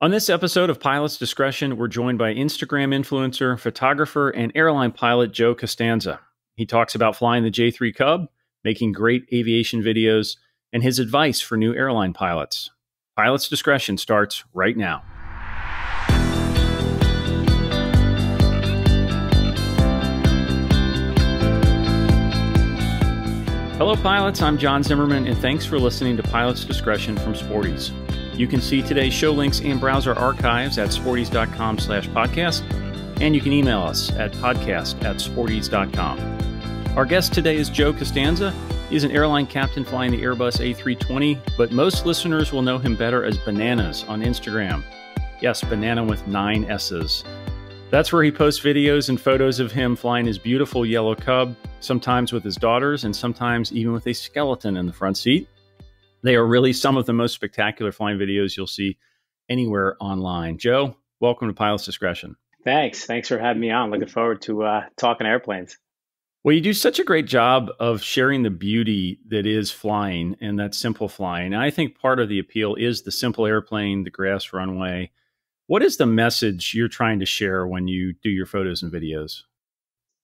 On this episode of Pilot's Discretion, we're joined by Instagram influencer, photographer, and airline pilot Joe Costanza. He talks about flying the J3 Cub, making great aviation videos, and his advice for new airline pilots. Pilot's Discretion starts right now. Hello, pilots. I'm John Zimmerman, and thanks for listening to Pilot's Discretion from Sporties. You can see today's show links and browse our archives at sporties.com/podcast, and you can email us at podcast@sporties.com. Our guest today is Joe Costanza. He's an airline captain flying the Airbus A320, but most listeners will know him better as Bananas on Instagram. Yes, Banana with 9 S's. That's where he posts videos and photos of him flying his beautiful yellow Cub, sometimes with his daughters and sometimes even with a skeleton in the front seat. They are really some of the most spectacular flying videos you'll see anywhere online. Joe, welcome to Pilot's Discretion. Thanks. Thanks for having me on. Looking forward to talking airplanes. Well, you do such a great job of sharing the beauty that is flying and that simple flying. And I think part of the appeal is the simple airplane, the grass runway. What is the message you're trying to share when you do your photos and videos?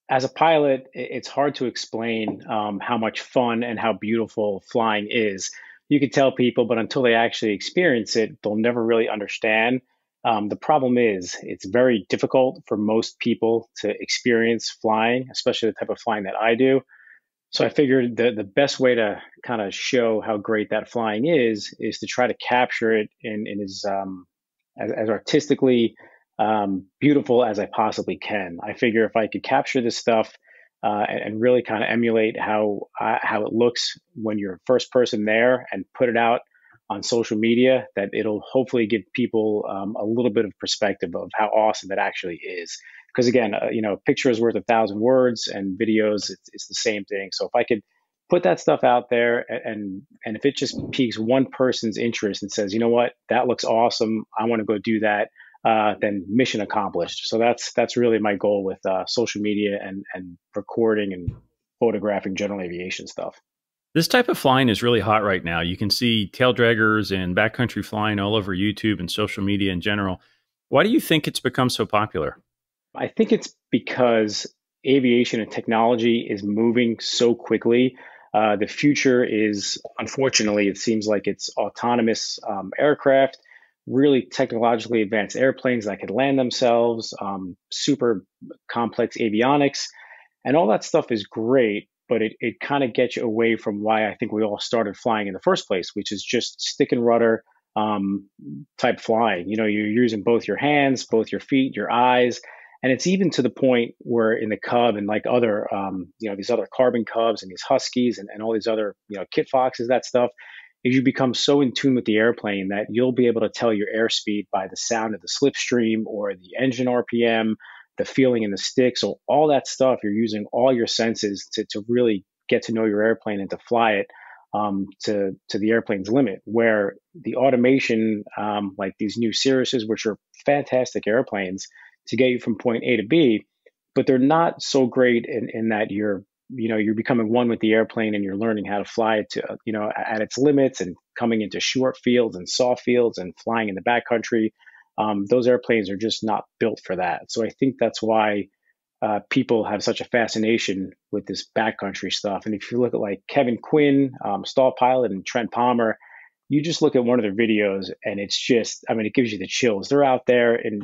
As a pilot, it's hard to explain how much fun and how beautiful flying is. You can tell people, but until they actually experience it, they'll never really understand. The problem is it's very difficult for most people to experience flying, especially the type of flying that I do. So I figured the best way to kind of show how great that flying is to try to capture it in as artistically beautiful as I possibly can. I figure if I could capture this stuff and really kind of emulate how it looks when you're first person there and put it out on social media, that it'll hopefully give people a little bit of perspective of how awesome it actually is. Because again, a picture is worth 1,000 words, and videos, it's the same thing. So if I could put that stuff out there and if it just piques one person's interest and says, you know what, that looks awesome, I want to go do that, then mission accomplished. So that's really my goal with social media and recording and photographing general aviation stuff. This type of flying is really hot right now. You can see tail draggers and backcountry flying all over YouTube and social media in general. Why do you think it's become so popular? I think it's because aviation and technology is moving so quickly. The future is, unfortunately, it seems like it's autonomous aircraft, really technologically advanced airplanes that can land themselves, super complex avionics, and all that stuff is great, but it kind of gets you away from why I think we all started flying in the first place, which is just stick and rudder type flying. You're using both your hands, both your feet, your eyes, and it's even to the point where in the Cub and like other, these other Carbon Cubs and these Huskies and all these other, Kit Foxes, that stuff, is you become so in tune with the airplane that you'll be able to tell your airspeed by the sound of the slipstream or the engine RPM, the feeling in the stick. So all that stuff, you're using all your senses to really get to know your airplane and to fly it to the airplane's limit. Where the automation, like these new Cirruses, which are fantastic airplanes to get you from point A to B, but they're not so great in that you're becoming one with the airplane and you're learning how to fly it to, at its limits and coming into short fields and soft fields and flying in the backcountry. Those airplanes are just not built for that. So I think that's why people have such a fascination with this backcountry stuff. And if you look at like Kevin Quinn, Stall Pilot, and Trent Palmer, you just look at one of their videos and it's just, it gives you the chills. They're out there in,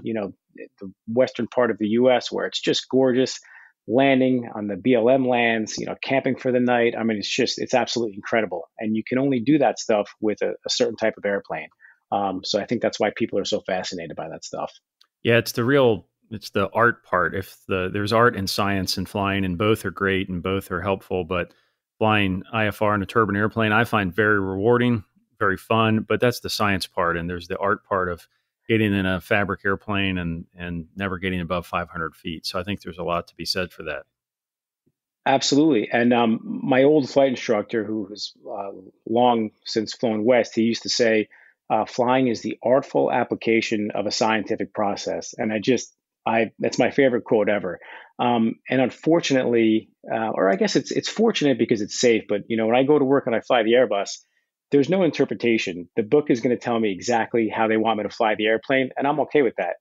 the western part of the US where it's just gorgeous, landing on the BLM lands, camping for the night. It's absolutely incredible. And you can only do that stuff with a certain type of airplane. So I think that's why people are so fascinated by that stuff. Yeah, it's the art part. There's art and science in flying, and both are great and both are helpful, but flying IFR in a turbine airplane, I find very rewarding, very fun, but that's the science part. And there's the art part of getting in a fabric airplane and never getting above 500 feet. So I think there's a lot to be said for that. Absolutely. And my old flight instructor, who has long since flown west, he used to say, flying is the artful application of a scientific process. And that's my favorite quote ever. And unfortunately, or I guess it's fortunate because it's safe. But, when I go to work and I fly the Airbus, there's no interpretation. The book is going to tell me exactly how they want me to fly the airplane, and I'm okay with that.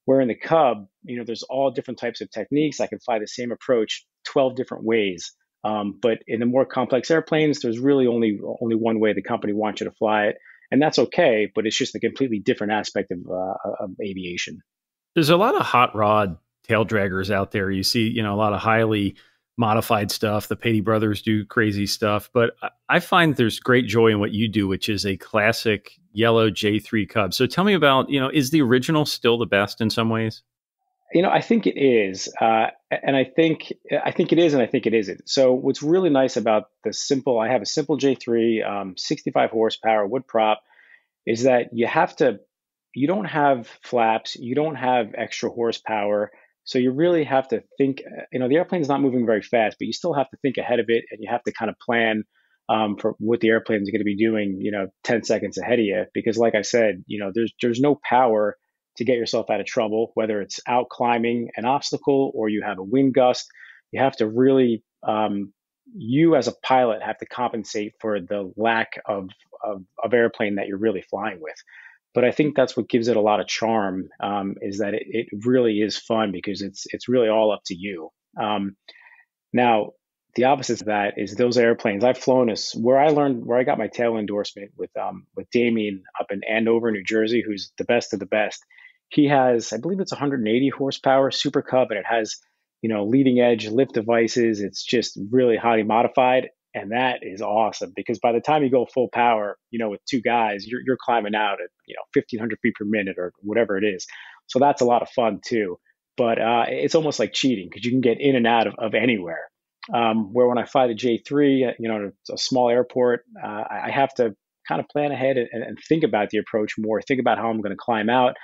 Where in the Cub, there's all different types of techniques. I can fly the same approach 12 different ways. But in the more complex airplanes, there's really only one way the company wants you to fly it, and that's okay. But it's just a completely different aspect of aviation. There's a lot of hot rod tail draggers out there. You see, a lot of highly modified stuff. The Patey brothers do crazy stuff, but I find there's great joy in what you do, which is a classic yellow J3 Cub. So tell me about, is the original still the best in some ways? I think it is, and I think it is, and I think it isn't. So what's really nice about I have a simple J3, 65 horsepower wood prop, is that you don't have flaps, you don't have extra horsepower. So you really have to think, the airplane's not moving very fast, but you still have to think ahead of it, and you have to kind of plan for what the airplane is going to be doing, 10 seconds ahead of you. Because like I said, there's no power to get yourself out of trouble, whether it's out climbing an obstacle or you have a wind gust. You have to really, you as a pilot have to compensate for the lack of airplane that you're really flying with. But I think that's what gives it a lot of charm, is that it really is fun because it's really all up to you. Now, the opposite of that is those airplanes. I've flown where I got my tail endorsement with Damien up in Andover, New Jersey, who's the best of the best. He has, I believe it's 180 horsepower Super Cub, and it has, leading edge lift devices. It's just really highly modified. And that is awesome because by the time you go full power, with two guys, you're climbing out at, 1,500 feet per minute or whatever it is. So that's a lot of fun too. But it's almost like cheating because you can get in and out of anywhere. Where when I fly the J3, it's a small airport, I have to kind of plan ahead and think about the approach more, think about how I'm going to climb out,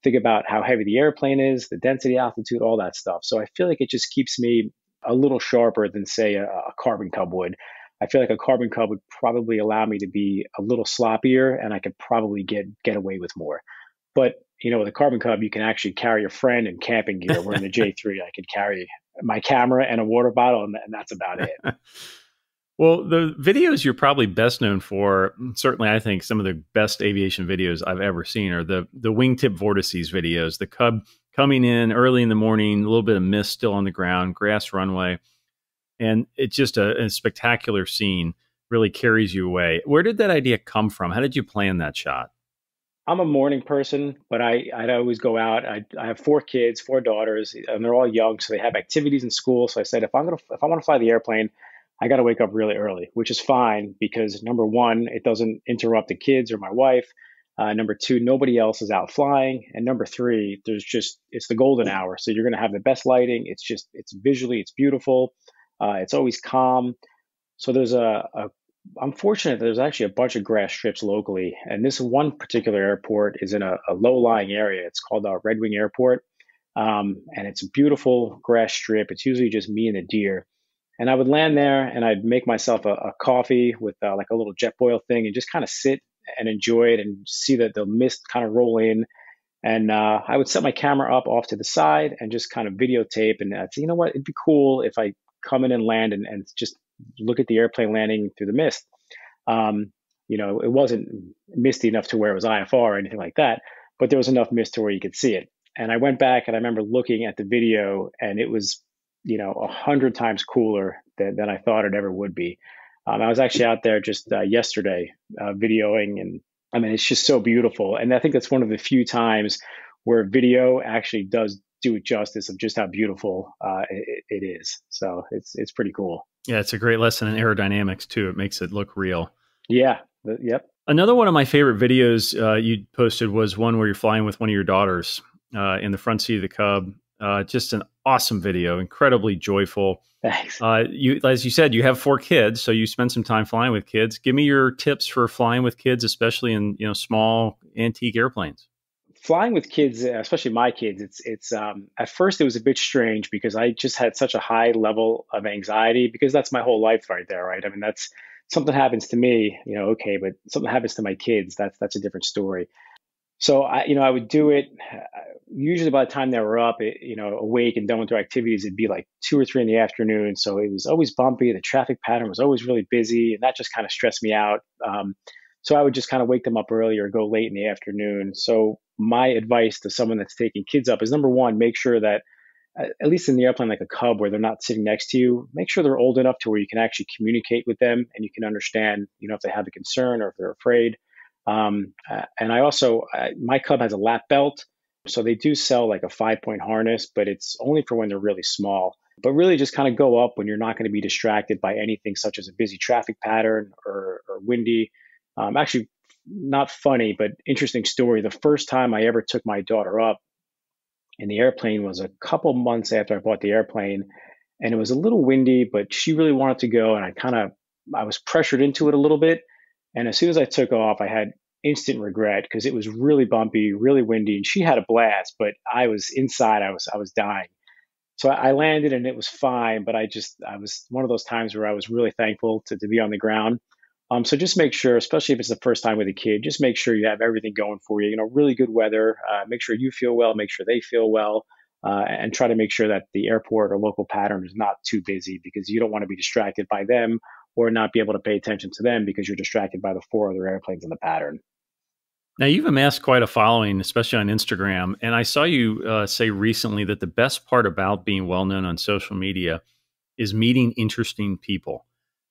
think about how heavy the airplane is, the density, altitude, all that stuff. So I feel like it just keeps me a little sharper than, say, a Carbon Cub would. I feel like a Carbon Cub would probably allow me to be a little sloppier, and I could probably get away with more. But with a Carbon Cub, you can actually carry a friend and camping gear. Where in the J3, I could carry my camera and a water bottle, and that's about it. Well, the videos you're probably best known for, certainly I think some of the best aviation videos I've ever seen are the wingtip vortices videos, the Cub coming in early in the morning, a little bit of mist still on the ground, grass runway. And it's just a spectacular scene, really carries you away. Where did that idea come from? How did you plan that shot? I'm a morning person, but I'd always go out. I have 4 kids, 4 daughters, and they're all young, so they have activities in school. So I said, if I want to fly the airplane, I got to wake up really early, which is fine because number one, it doesn't interrupt the kids or my wife. Number two, nobody else is out flying, and number three, it's the golden hour, so you're going to have the best lighting. It's visually, it's beautiful. It's always calm. So I'm fortunate that there's actually a bunch of grass strips locally. And this one particular airport is in a low-lying area. It's called Red Wing Airport. And it's a beautiful grass strip. It's usually just me and the deer. And I would land there and I'd make myself a coffee with like a little jet boil thing and just kind of sit and enjoy it and see that the mist kind of roll in. And I would set my camera up off to the side and just kind of videotape. And I'd say, you know what, it'd be cool if I come in and land and just look at the airplane landing through the mist. It wasn't misty enough to where it was IFR or anything like that, but there was enough mist to where you could see it. And I went back and I remember looking at the video and it was, 100 times cooler than I thought it ever would be. I was actually out there just yesterday videoing, and I mean, it's just so beautiful. And I think that's one of the few times where video actually does do it justice of just how beautiful it is. So it's pretty cool. Yeah, it's a great lesson in aerodynamics too. It makes it look real. Yeah. Yep. Another one of my favorite videos you posted was one where you're flying with one of your daughters in the front seat of the Cub. Just an awesome video, incredibly joyful. Thanks. As you said, you have 4 kids, so you spend some time flying with kids. Give me your tips for flying with kids, especially in small antique airplanes. Flying with kids, especially my kids, it's at first it was a bit strange because I just had such a high level of anxiety because that's my whole life right there, right? I mean, that's something happens to me, okay, but something happens to my kids, that's a different story. So I would do it. Usually by the time they were up, awake and done with their activities, it'd be like 2 or 3 in the afternoon. So it was always bumpy. The traffic pattern was always really busy, and that just kind of stressed me out. So I would just kind of wake them up early or go late in the afternoon. So my advice to someone that's taking kids up is number one, make sure that at least in the airplane, like a cub where they're not sitting next to you, make sure they're old enough to where you can actually communicate with them and you can understand, if they have a concern or if they're afraid. And I also, my cub has a lap belt. So they do sell like a 5 point harness, but it's only for when they're really small. But really just kind of go up when you're not going to be distracted by anything such as a busy traffic pattern or windy. Actually, not funny, but interesting story. The first time I ever took my daughter up in the airplane was a couple months after I bought the airplane, and it was a little windy, but she really wanted to go, and I was pressured into it a little bit. And as soon as I took off, I had instant regret because it was really bumpy, really windy, and she had a blast, but I was inside, I was dying. So I landed and it was fine, but I was one of those times where I was really thankful to be on the ground. So just make sure, especially if it's the first time with a kid, just make sure you have everything going for you. Really good weather. Make sure you feel well. Make sure they feel well, and try to make sure that the airport or local pattern is not too busy because you don't want to be distracted by them or not be able to pay attention to them because you're distracted by the four other airplanes in the pattern. Now, you've amassed quite a following, especially on Instagram. And I saw you say recently that the best part about being well known on social media is meeting interesting people,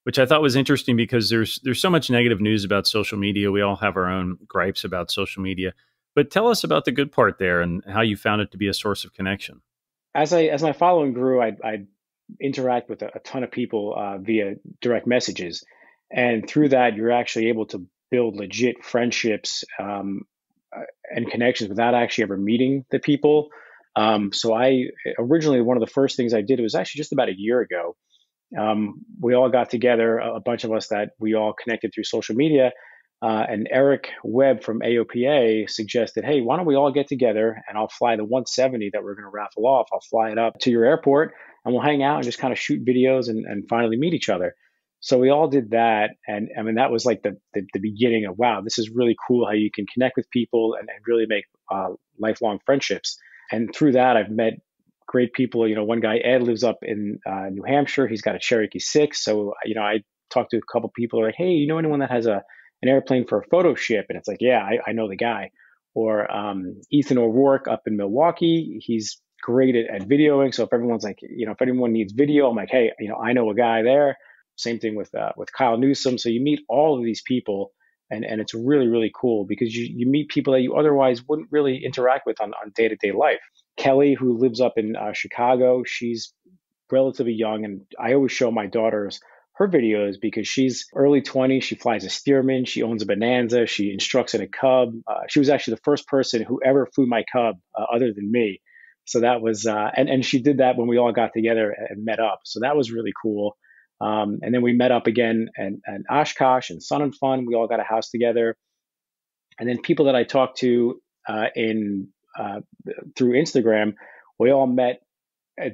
which I thought was interesting because there's so much negative news about social media. We all have our own gripes about social media. But tell us about the good part there and how you found it to be a source of connection. As my following grew, I interact with a ton of people via direct messages, and through that, you're actually able to build legit friendships and connections without actually ever meeting the people. So I originally one of the first things I did, it was actually just about a year ago. We all got together, a bunch of us that we all connected through social media. And Eric Webb from AOPA suggested, hey, why don't we all get together and I'll fly the 170 that we're going to raffle off. I'll fly it up to your airport and we'll hang out and just kind of shoot videos and finally meet each other. So we all did that. And I mean, that was like the beginning of, wow, this is really cool how you can connect with people and really make lifelong friendships. And through that, I've met great people. One guy, Ed, lives up in New Hampshire. He's got a Cherokee 6. So, I talked to a couple people like, hey, you know anyone that has an airplane for a photo ship? And it's like, yeah, I know the guy. Or Ethan O'Rourke up in Milwaukee. He's great at videoing. So if everyone's like, if anyone needs video, I'm like, hey, I know a guy there. Same thing with Kyle Newsom. So you meet all of these people, and it's really, really cool because you meet people that you otherwise wouldn't really interact with on day-to-day life. Kelly, who lives up in Chicago, she's relatively young, and I always show my daughters her videos because she's early 20s. She flies a Stearman. She owns a Bonanza. She instructs in a Cub. She was actually the first person who ever flew my Cub other than me. So that was, and she did that when we all got together and met up. So that was really cool. And then we met up again and Oshkosh and Sun and Fun. We all got a house together. And then people that I talked to through Instagram, we all met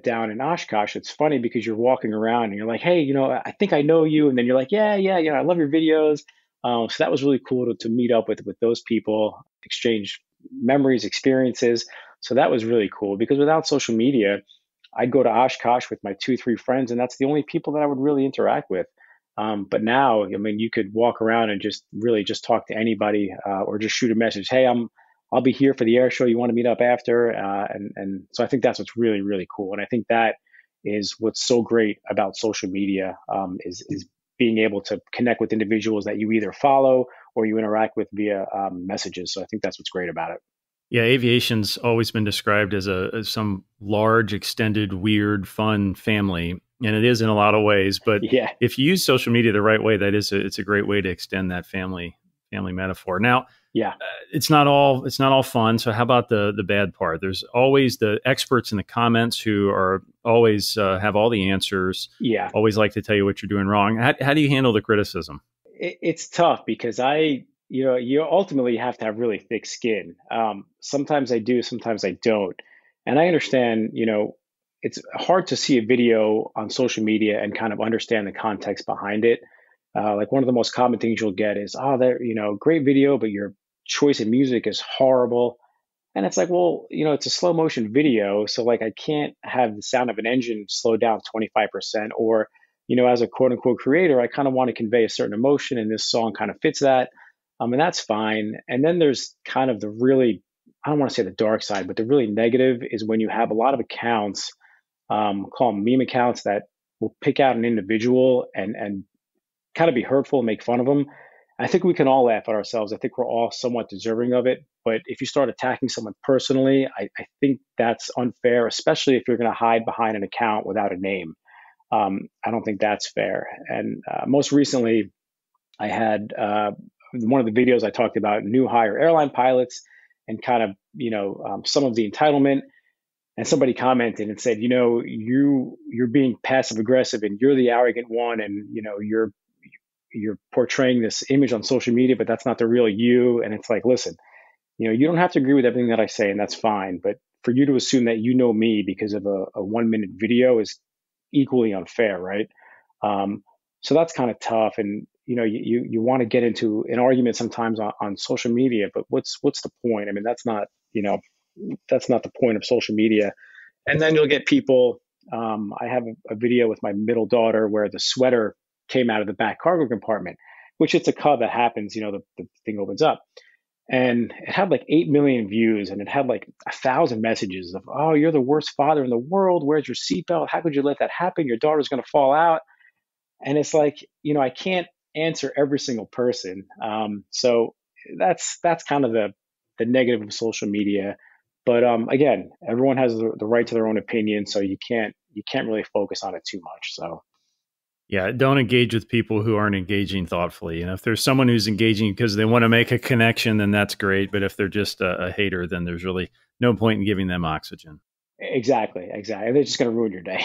down in Oshkosh. It's funny because you're walking around and you're like, hey, I think I know you. And then you're like, yeah, I love your videos. So that was really cool to meet up with those people, exchange memories, experiences. So that was really cool because without social media, I'd go to Oshkosh with my 2-3 friends, and that's the only people that I would really interact with. But now, I mean, you could walk around and just really just talk to anybody or just shoot a message. Hey, I'll be here for the air show. You want to meet up after? And so I think that's what's really, really cool. And I think that is what's so great about social media is being able to connect with individuals that you either follow or you interact with via messages. So I think that's what's great about it. Yeah, aviation's always been described as some large, extended, weird, fun family, and it is in a lot of ways. But yeah, if you use social media the right way, it's a great way to extend that family metaphor. Now, yeah, it's not all fun. So how about the bad part? There's always the experts in the comments who are always have all the answers. Yeah, always like to tell you what you're doing wrong. How do you handle the criticism? It's tough because you ultimately have to have really thick skin. Sometimes I do, sometimes I don't. And I understand, it's hard to see a video on social media and kind of understand the context behind it. Like one of the most common things you'll get is, oh, great video, but your choice of music is horrible. And it's like, well, it's a slow motion video. So like, I can't have the sound of an engine slow down 25%, or, as a quote unquote creator, I kind of want to convey a certain emotion and this song kind of fits that. And that's fine. And then there's kind of the really, I don't want to say the dark side, but the really negative is when you have a lot of accounts, call them meme accounts, that will pick out an individual and kind of be hurtful and make fun of them. I think we can all laugh at ourselves. I think we're all somewhat deserving of it. But if you start attacking someone personally, I think that's unfair, especially if you're going to hide behind an account without a name. I don't think that's fair. And most recently, I had one of the videos I talked about new hire airline pilots and kind of, some of the entitlement. And somebody commented and said, you're being passive aggressive and you're the arrogant one, and you're portraying this image on social media, but that's not the real you. And it's like, listen, you don't have to agree with everything that I say, and that's fine. But for you to assume that you know me because of a 1 minute video is equally unfair, right? So that's kind of tough. And you want to get into an argument sometimes on social media, but what's the point? I mean, that's not the point of social media. And then you'll get people. I have a video with my middle daughter where the sweater came out of the back cargo compartment, which it's a cub that happens. The thing opens up, and it had like 8 million views, and it had like 1,000 messages of, "Oh, you're the worst father in the world. Where's your seatbelt? How could you let that happen? Your daughter's going to fall out." And it's like, I can't answer every single person. So that's kind of the negative of social media. But again, everyone has the right to their own opinion, so you can't really focus on it too much. So Yeah, don't engage with people who aren't engaging thoughtfully. If there's someone who's engaging because they want to make a connection, then that's great. But if they're just a hater, then there's really no point in giving them oxygen. Exactly. They're just going to ruin your day.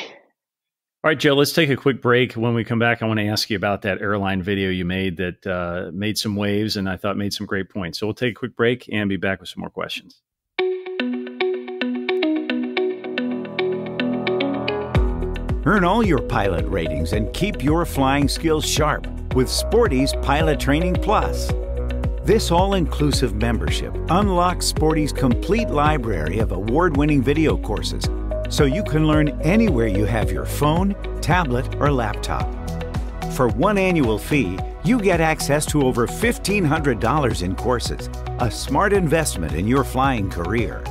All right, Joe, let's take a quick break. When we come back, I want to ask you about that airline video you made that made some waves and I thought made some great points. So we'll take a quick break and be back with some more questions. Earn all your pilot ratings and keep your flying skills sharp with Sporty's Pilot Training Plus. This all-inclusive membership unlocks Sporty's complete library of award-winning video courses, so you can learn anywhere you have your phone, tablet, or laptop. For one annual fee, you get access to over $1,500 in courses, a smart investment in your flying career.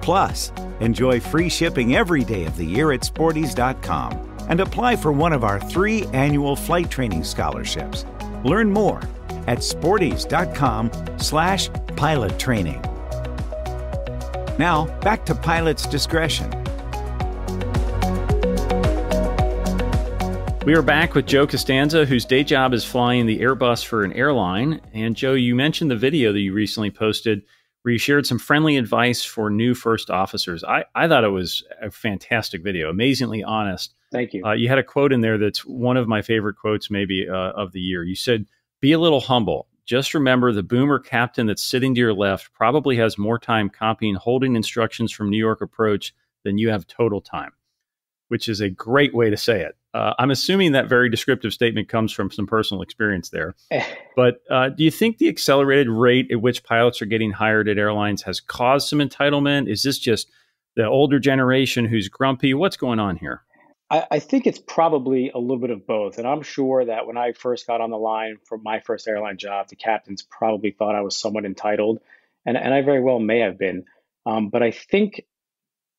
Plus, enjoy free shipping every day of the year at sportys.com and apply for one of our 3 annual flight training scholarships. Learn more at sportys.com/pilot training. Now, back to Pilot's Discretion. We are back with Joe Costanza, whose day job is flying the Airbus for an airline. And Joe, you mentioned the video that you recently posted where you shared some friendly advice for new first officers. I thought it was a fantastic video, amazingly honest. Thank you. You had a quote in there that's one of my favorite quotes maybe of the year. You said, "Be a little humble. Just remember the boomer captain that's sitting to your left probably has more time copying holding instructions from New York approach than you have total time," which is a great way to say it. I'm assuming that very descriptive statement comes from some personal experience there. But do you think the accelerated rate at which pilots are getting hired at airlines has caused some entitlement? Is this just the older generation who's grumpy? What's going on here? I think it's probably a little bit of both. And I'm sure that when I first got on the line for my first airline job, the captains probably thought I was somewhat entitled. And I very well may have been. But I think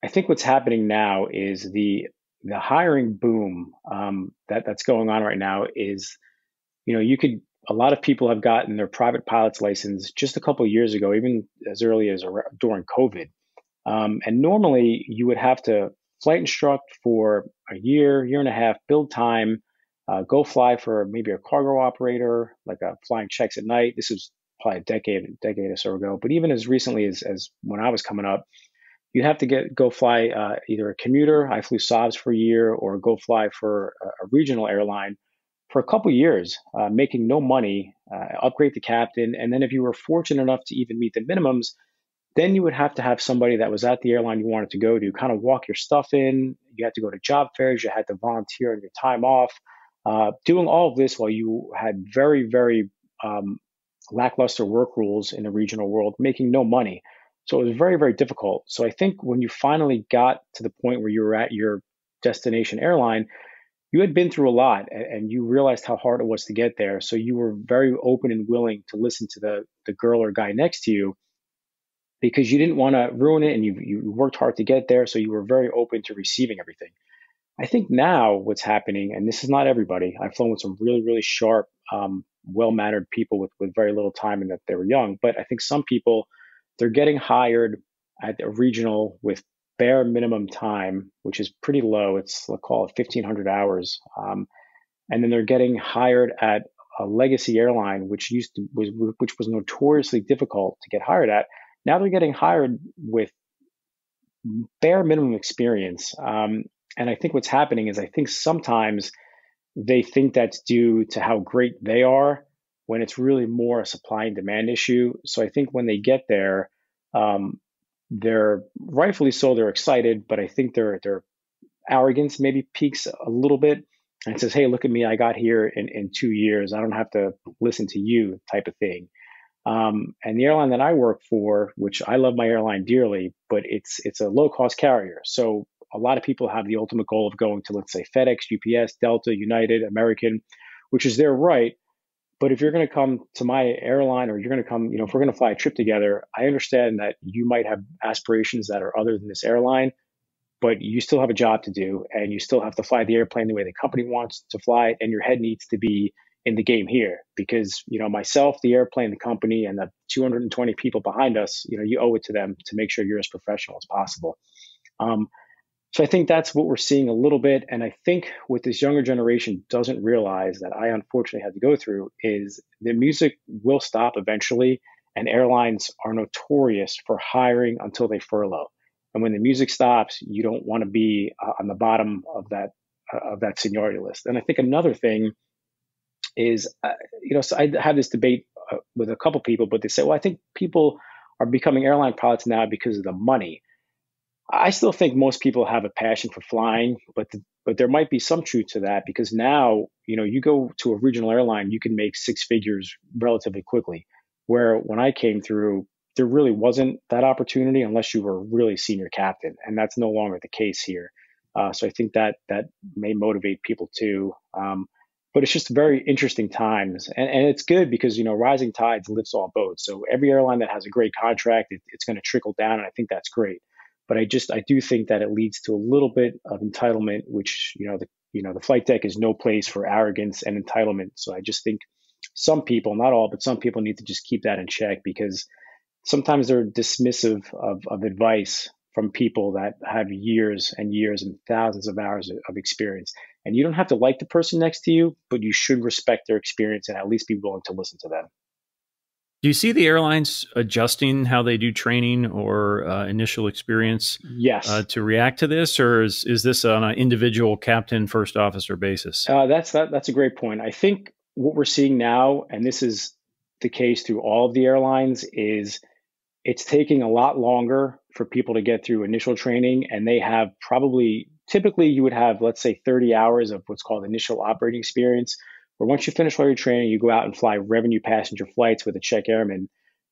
what's happening now is the hiring boom that's going on right now is, a lot of people have gotten their private pilot's license just a couple of years ago, even as early as during COVID. And normally you would have to flight instruct for a year and a half, build time, go fly for maybe a cargo operator, like a flying checks at night. This was probably a decade or so ago. But even as recently as when I was coming up, you'd have to go fly either a commuter. I flew Saabs for a year, or go fly for a regional airline for a couple of years, making no money, upgrade the captain. And then if you were fortunate enough to even meet the minimums, then you would have to have somebody that was at the airline you wanted to go to kind of walk your stuff in. You had to go to job fairs. You had to volunteer on your time off, doing all of this while you had very, very lackluster work rules in the regional world, making no money. So it was very, very difficult. So I think when you finally got to the point where you were at your destination airline, you had been through a lot, and you realized how hard it was to get there. So you were very open and willing to listen to the girl or guy next to you because you didn't want to ruin it, and you worked hard to get there. So you were very open to receiving everything. I think now what's happening, and this is not everybody, I've flown with some really, really sharp, well-mannered people with very little time and that they were young. But I think some people, they're getting hired at a regional with bare minimum time, which is pretty low. Let's call it 1,500 hours. And then they're getting hired at a legacy airline, which was notoriously difficult to get hired at. Now they're getting hired with bare minimum experience. And I think what's happening is I think sometimes they think that's due to how great they are when it's really more a supply and demand issue. So I think when they get there, they're rightfully so, they're excited, but I think their arrogance maybe peaks a little bit and says, hey, look at me, I got here in 2 years. I don't have to listen to you type of thing. And the airline that I work for, which I love my airline dearly, but it's a low cost carrier. So a lot of people have the ultimate goal of going to, let's say, FedEx, UPS, Delta, United, American, which is their right. But if you're going to come to my airline, or you're going to come, if we're going to fly a trip together, I understand that you might have aspirations that are other than this airline, but you still have a job to do, and you still have to fly the airplane the way the company wants to fly it, and your head needs to be in the game here because, myself, the airplane, the company, and the 220 people behind us, you owe it to them to make sure you're as professional as possible. So I think that's what we're seeing a little bit. And I think what this younger generation doesn't realize, that I unfortunately had to go through, is the music will stop eventually. And airlines are notorious for hiring until they furlough. And when the music stops, you don't want to be on the bottom of that seniority list. And I think another thing is, so I have this debate with a couple people, but they say, well, I think people are becoming airline pilots now because of the money. I still think most people have a passion for flying, but there might be some truth to that, because now, you go to a regional airline, you can make six figures relatively quickly. Where when I came through, there really wasn't that opportunity unless you were really senior captain, and that's no longer the case here. So I think that may motivate people too. But it's just very interesting times, and it's good because rising tides lifts all boats. So every airline that has a great contract, it's going to trickle down, and I think that's great. But I do think that it leads to a little bit of entitlement, which the flight deck is no place for arrogance and entitlement. So I just think some people, not all, but some people need to just keep that in check, because sometimes they're dismissive of advice from people that have years and years and thousands of hours of experience. And you don't have to like the person next to you, but you should respect their experience and at least be willing to listen to them. Do you see the airlines adjusting how they do training or initial experience to react to this? Or is this on an individual captain, first officer basis? That's a great point. I think what we're seeing now, and this is the case through all of the airlines, is it's taking a lot longer for people to get through initial training. And they have typically you would have, let's say, 30 hours of what's called initial operating experience, where once you finish all your training, you go out and fly revenue passenger flights with a check airman,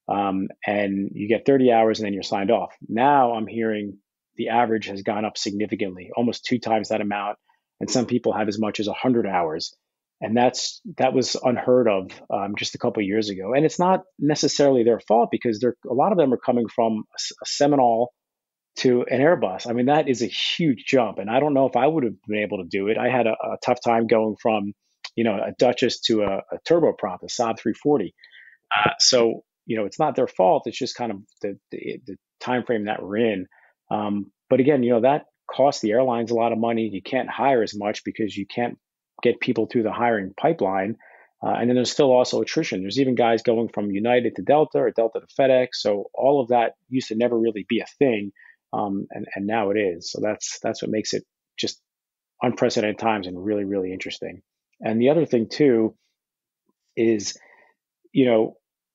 and you get 30 hours and then you're signed off. Now I'm hearing the average has gone up significantly, almost 2 times that amount, and some people have as much as 100 hours. And that was unheard of just a couple of years ago. And it's not necessarily their fault, because a lot of them are coming from a Seminole to an Airbus. I mean, that is a huge jump, and I don't know if I would have been able to do it. I had a tough time going from a Duchess to a turboprop, a Saab 340. So, it's not their fault. It's just kind of the time frame that we're in. But again, that costs the airlines a lot of money. You can't hire as much because you can't get people through the hiring pipeline. And then there's still also attrition. There's even guys going from United to Delta or Delta to FedEx. So all of that used to never really be a thing. And now it is. So that's what makes it just unprecedented times and really, really interesting. And the other thing too is,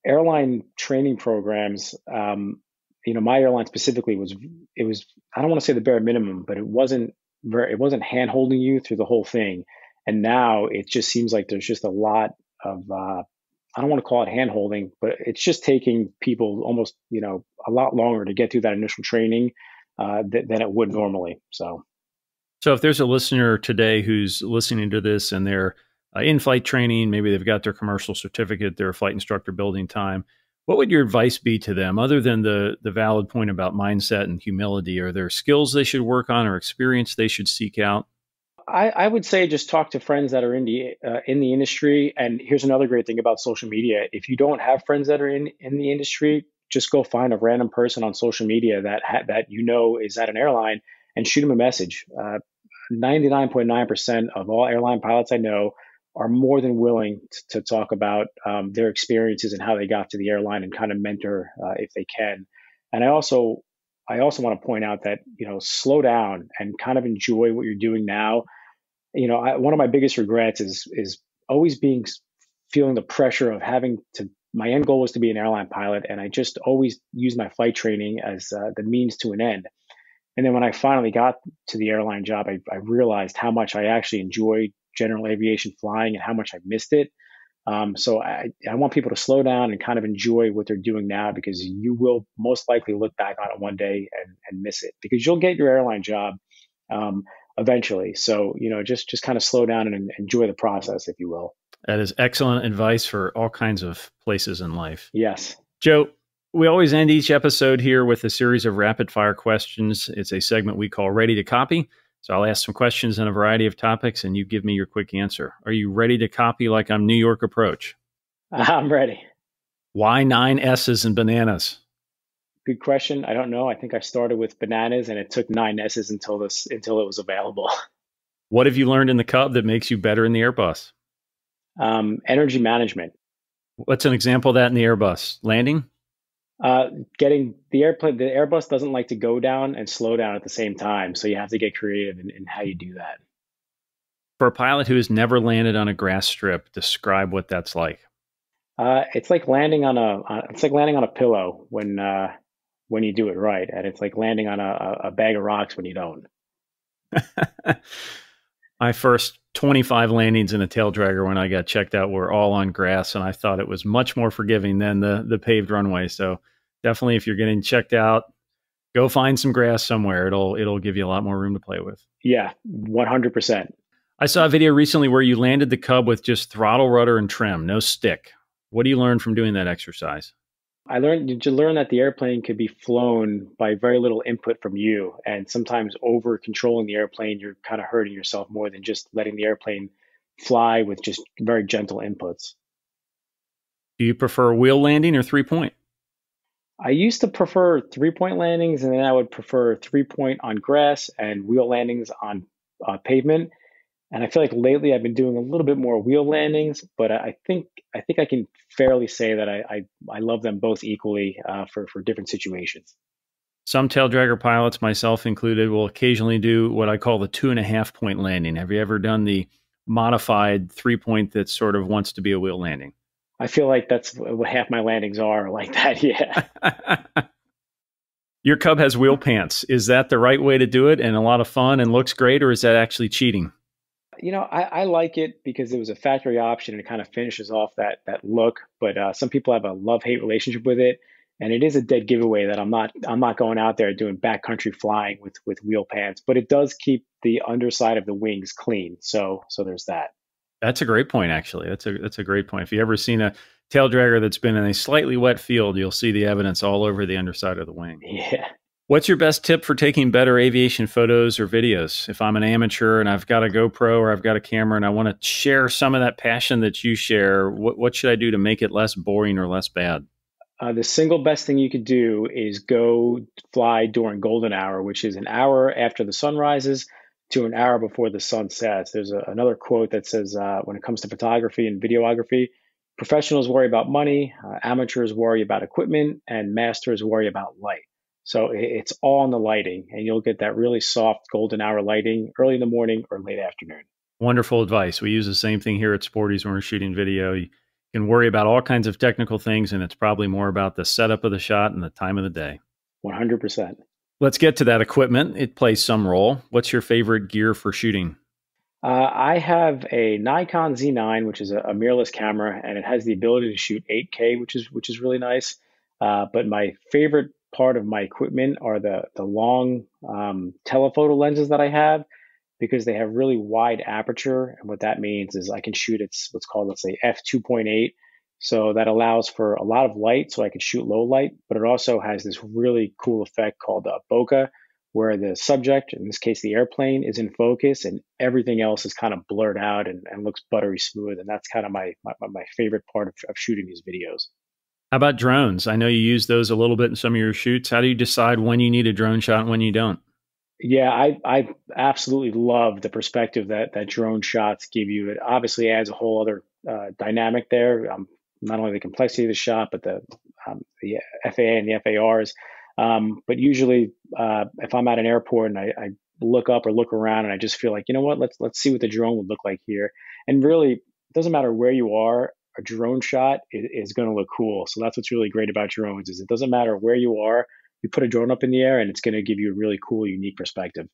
airline training programs. My airline specifically was I don't want to say the bare minimum, but it wasn't hand holding you through the whole thing. And now it just seems like there's just a lot of I don't want to call it hand holding, but it's just taking people almost a lot longer to get through that initial training than it would normally. So. So if there's a listener today who's listening to this and they're in flight training, maybe they've got their commercial certificate, they're a flight instructor building time, what would your advice be to them other than the valid point about mindset and humility? Are there skills they should work on or experience they should seek out? I would say just talk to friends that are in the industry. And here's another great thing about social media. If you don't have friends that are in the industry, just go find a random person on social media that you know is at an airline and shoot them a message. 99.9% of all airline pilots I know are more than willing to talk about their experiences and how they got to the airline and kind of mentor if they can. And I also want to point out that, slow down and kind of enjoy what you're doing now. One of my biggest regrets is always feeling the pressure of having to. My end goal was to be an airline pilot, and I just always used my flight training as the means to an end. And then when I finally got to the airline job, I realized how much I actually enjoyed general aviation flying and how much I missed it. So I want people to slow down and kind of enjoy what they're doing now, because you will most likely look back on it one day and miss it, because you'll get your airline job eventually. So, just kind of slow down and enjoy the process, if you will. That is excellent advice for all kinds of places in life. Yes. Joe, we always end each episode here with a series of rapid fire questions. It's a segment we call Ready to Copy. So I'll ask some questions on a variety of topics and you give me your quick answer. Are you ready to copy like I'm New York Approach? I'm ready. Why 9 S's and bananas? Good question. I don't know. I think I started with bananas and it took 9 S's until it was available. What have you learned in the Cub that makes you better in the Airbus? Energy management. What's an example of that in the Airbus? Landing? Getting the Airbus doesn't like to go down and slow down at the same time. So you have to get creative in how you do that. For a pilot who has never landed on a grass strip, describe what that's like. It's like landing on a pillow when you do it right. And it's like landing on a bag of rocks when you don't. My first 25 landings in a tail dragger when I got checked out were all on grass, and I thought it was much more forgiving than the paved runway. So definitely, if you're getting checked out, go find some grass somewhere. It'll give you a lot more room to play with. Yeah, 100%. I saw a video recently where you landed the Cub with just throttle, rudder, and trim, no stick. What do you learn from doing that exercise? I learned that the airplane could be flown by very little input from you. And sometimes over controlling the airplane, you're kind of hurting yourself more than just letting the airplane fly with just very gentle inputs. Do you prefer wheel landing or 3-point? I used to prefer 3-point landings, and then I would prefer 3-point on grass and wheel landings on pavement. And I feel like lately I've been doing a little bit more wheel landings, but I think I can fairly say that I love them both equally for different situations. Some tail dragger pilots, myself included, will occasionally do what I call the 2.5-point landing. Have you ever done the modified 3-point that sort of wants to be a wheel landing? I feel like that's what half my landings are like that. Yeah. Your Cub has wheel pants. Is that the right way to do it and a lot of fun and looks great, or is that actually cheating? I like it because it was a factory option and it kind of finishes off that look. But some people have a love-hate relationship with it, and it is a dead giveaway that I'm not going out there doing backcountry flying with wheel pants. But it does keep the underside of the wings clean. So there's that. That's a great point, actually. That's a great point. If you ever seen a tail dragger that's been in a slightly wet field, you'll see the evidence all over the underside of the wing. Yeah. What's your best tip for taking better aviation photos or videos? If I'm an amateur and I've got a GoPro or I've got a camera and I want to share some of that passion that you share, what should I do to make it less boring or less bad? The single best thing you could do is go fly during golden hour, which is an hour after the sun rises to an hour before the sun sets. There's another quote that says, when it comes to photography and videography, professionals worry about money, amateurs worry about equipment, and masters worry about light. So it's all in the lighting, and you'll get that really soft golden hour lighting early in the morning or late afternoon. Wonderful advice. We use the same thing here at Sporty's when we're shooting video. You can worry about all kinds of technical things, and it's probably more about the setup of the shot and the time of the day. 100%. Let's get to that equipment. It plays some role. What's your favorite gear for shooting? I have a Nikon Z9, which is a mirrorless camera, and it has the ability to shoot 8K, which is really nice. But my favorite part of my equipment are the long telephoto lenses that I have. because they have really wide aperture. And what that means is I can shoot at what's called, let's say, f2.8. So that allows for a lot of light, so I can shoot low light, but it also has this really cool effect called bokeh, where the subject, in this case the airplane, is in focus and everything else is kind of blurred out and looks buttery smooth. And that's kind of my favorite part of shooting these videos. How about drones? I know you use those a little bit in some of your shoots. How do you decide when you need a drone shot and when you don't? Yeah, I absolutely love the perspective that drone shots give you. It obviously adds a whole other dynamic there. Not only the complexity of the shot, but the FAA and the FARs. But usually, if I'm at an airport and I look up or look around and I just feel like, you know what, let's see what the drone would look like here. And really, it doesn't matter where you are, a drone shot is going to look cool. So that's what's really great about drones is it doesn't matter where you are, you put a drone up in the air and it's going to give you a really cool, unique perspective.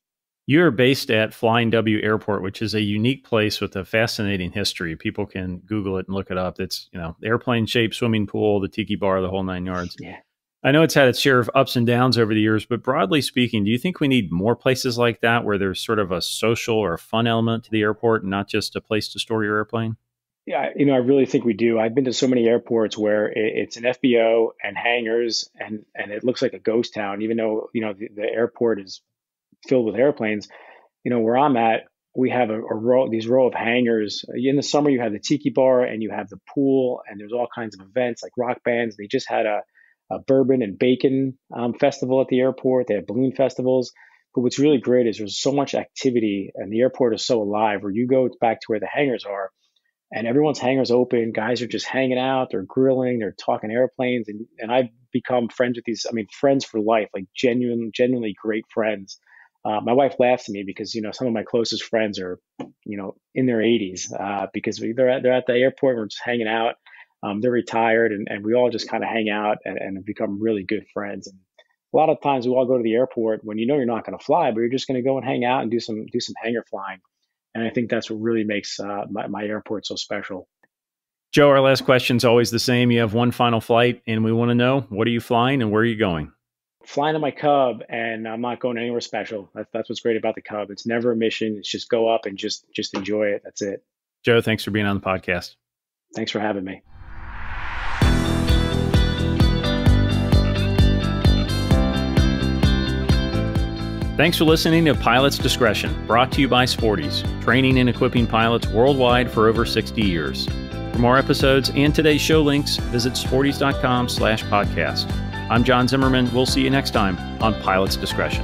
You're based at Flying W Airport, which is a unique place with a fascinating history. People can Google it and look it up. It's, airplane-shaped swimming pool, the tiki bar, the whole 9 yards. Yeah. I know it's had its share of ups and downs over the years, but broadly speaking, do you think we need more places like that where there's sort of a social or fun element to the airport and not just a place to store your airplane? Yeah, I really think we do. I've been to so many airports where it's an FBO and hangars and it looks like a ghost town, even though, the airport is filled with airplanes. Where I'm at, we have these row of hangars. In the summer, you have the tiki bar and you have the pool and there's all kinds of events like rock bands. They just had a bourbon and bacon festival at the airport. They have balloon festivals. But what's really great is there's so much activity and the airport is so alive where you go back to where the hangars are and everyone's hangars open. Guys are just hanging out. They're grilling. They're talking airplanes. And I've become friends with these, friends for life, like genuinely great friends. My wife laughs at me because, some of my closest friends are, in their 80s because they're at the airport. We're just hanging out. They're retired and we all just kind of hang out and have become really good friends. And a lot of times we all go to the airport when you're not going to fly, but you're just going to go and hang out and do some hangar flying. And I think that's what really makes my airport so special. Joe, our last question is always the same. You have one final flight and we want to know, what are you flying and where are you going? Flying to my Cub, and I'm not going anywhere special. That's what's great about the Cub. It's never a mission. It's just go up and just enjoy it. That's it. Joe, thanks for being on the podcast. Thanks for having me. Thanks for listening to Pilot's Discretion, brought to you by Sporties, training and equipping pilots worldwide for over 60 years. For more episodes and today's show links, visit sporties.com/podcast. I'm John Zimmerman. We'll see you next time on Pilot's Discretion.